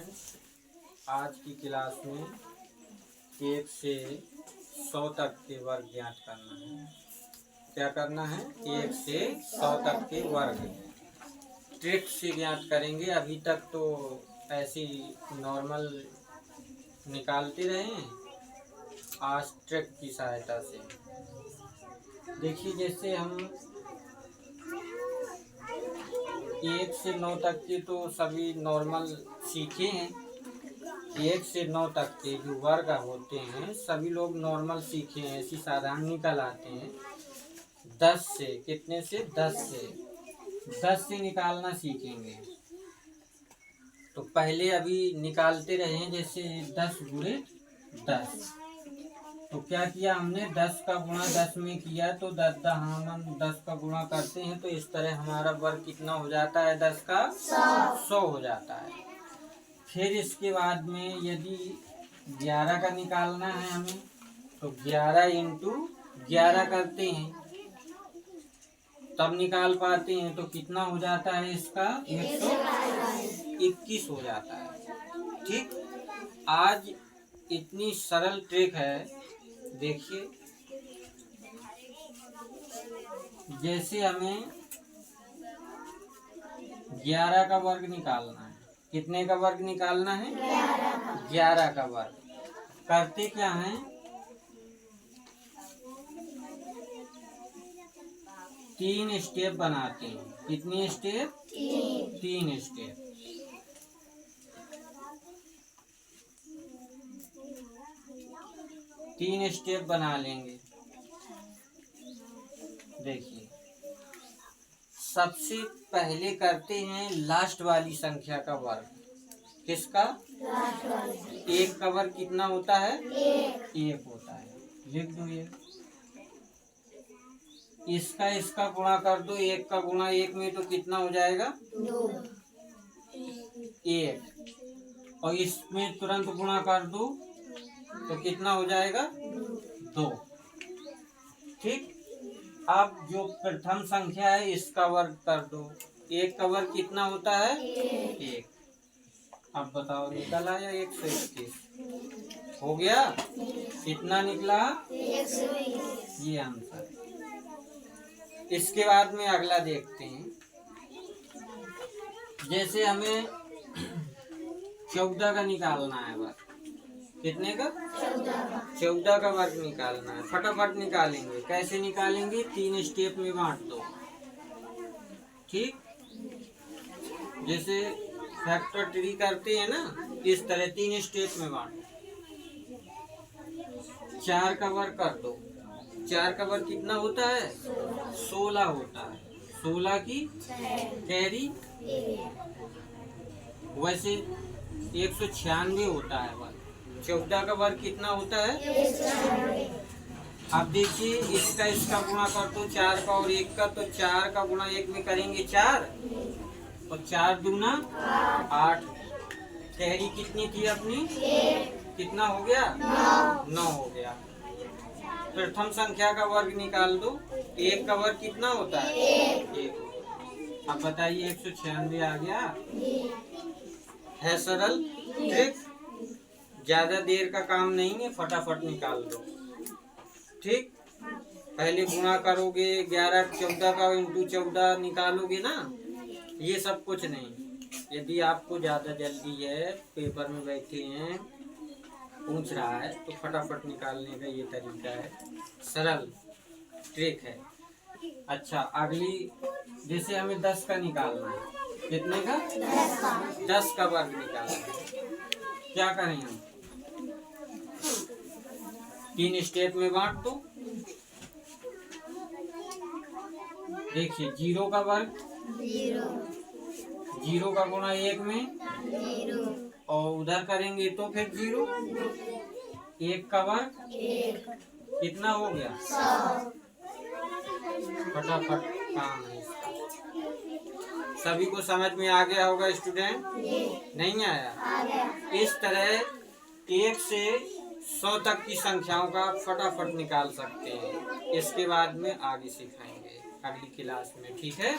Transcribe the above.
आज की क्लास में 1 से 100 तक के वर्ग ज्ञात करना है। क्या करना है? 1 से 100 तक के वर्ग ट्रिक से ज्ञात करेंगे। अभी तक तो ऐसी नॉर्मल निकालते रहे हैं, आज ट्रिक की सहायता से। देखिए, जैसे हम 1 से 9 तक के तो सभी नॉर्मल सीखे हैं। 1 से 9 तक के जो वर्ग होते हैं सभी लोग नॉर्मल सीखे हैं, ऐसी साधारण निकल आते हैं। 10 से कितने से? 10 से निकालना सीखेंगे। तो पहले अभी निकालते रहे हैं, जैसे 10 गुणे 10। तो क्या किया हमने? 10 का गुणा 10 में किया तो 10 का गुणा करते हैं तो इस तरह हमारा वर्ग कितना हो जाता है? 10 का 100 हो जाता है। फिर इसके बाद में यदि 11 का निकालना है हमें तो 11 इंटू 11 करते हैं तब निकाल पाते हैं। तो कितना हो जाता है इसका? 121 हो जाता है। ठीक, आज इतनी सरल ट्रिक है। देखिए, जैसे हमें 11 का वर्ग निकालना है। कितने का वर्ग निकालना है? 11 का वर्ग। करते क्या है? 3 स्टेप बनाते हैं। कितनी स्टेप? 3 स्टेप। तीन स्टेप बना लेंगे। देखिए, सबसे पहले करते हैं लास्ट वाली संख्या का वर्ग। किसका? एक का वर्ग कितना होता है? 1 होता है। लिख दो ये। इसका गुणा कर दो। 1 का गुणा 1 में तो कितना हो जाएगा? 1। और इसमें तुरंत गुणा कर दो तो कितना हो जाएगा? 2। ठीक, अब जो प्रथम संख्या है इसका वर्ग कर दो। 1 का वर्ग कितना होता है? 1। अब बताओ, निकल आया 121। हो गया? कितना निकला? ये आंसर। इसके बाद में अगला देखते हैं। जैसे हमें 14 का निकालना है वर्ग। कितने का? 14 का वर्ग निकालना है। फटाफट निकालेंगे। कैसे निकालेंगे? 3 स्टेप में बांट दो। ठीक, जैसे फैक्टर ट्री करते हैं ना, इस तरह 3 स्टेप में बांटो। 4 का वर्ग कर दो। 4 का वर्ग कितना होता है? 16 होता है। 16 की कैरी वैसे 196 होता है वर्ग। 14 का वर्ग कितना होता है? अब देखिए, इसका गुणा कर दो 4 का और 1 का। तो 4 का गुणा 1 में करेंगे 4 और 4 दूना 8। कैरी कितनी थी अपनी? कितना हो गया? 9 हो गया। प्रथम संख्या का वर्ग निकाल दो। 1 का वर्ग कितना होता है? 1। अब बताइए, 196 आ गया। है सरल ट्रिक, ज्यादा देर का काम नहीं है, फटाफट निकाल दो। ठीक, पहले गुणा करोगे 11 14 का इंटू 14 निकालोगे ना, ये सब कुछ नहीं। यदि आपको ज्यादा जल्दी है, पेपर में बैठे हैं, पूछ रहा है, तो फटाफट निकालने का ये तरीका है। सरल ट्रिक है। अच्छा, अगली, जैसे हमें 10 का निकालना है। कितने का? 10 का वर्ग निकालना है। क्या करें हम? 3 स्टेप में बांट दो। देखिए, 0 का वर्ग 0 का गुणा 1 में और उधर करेंगे तो फिर 0। 1 का वर्ग कितना हो गया? फटाफट काम है इसका। सभी को समझ में आ गया होगा स्टूडेंट? नहीं आया? इस तरह 1 से 100 तक की संख्याओं का फटाफट निकाल सकते हैं। इसके बाद में आगे सिखाएंगे अगली क्लास में। ठीक है?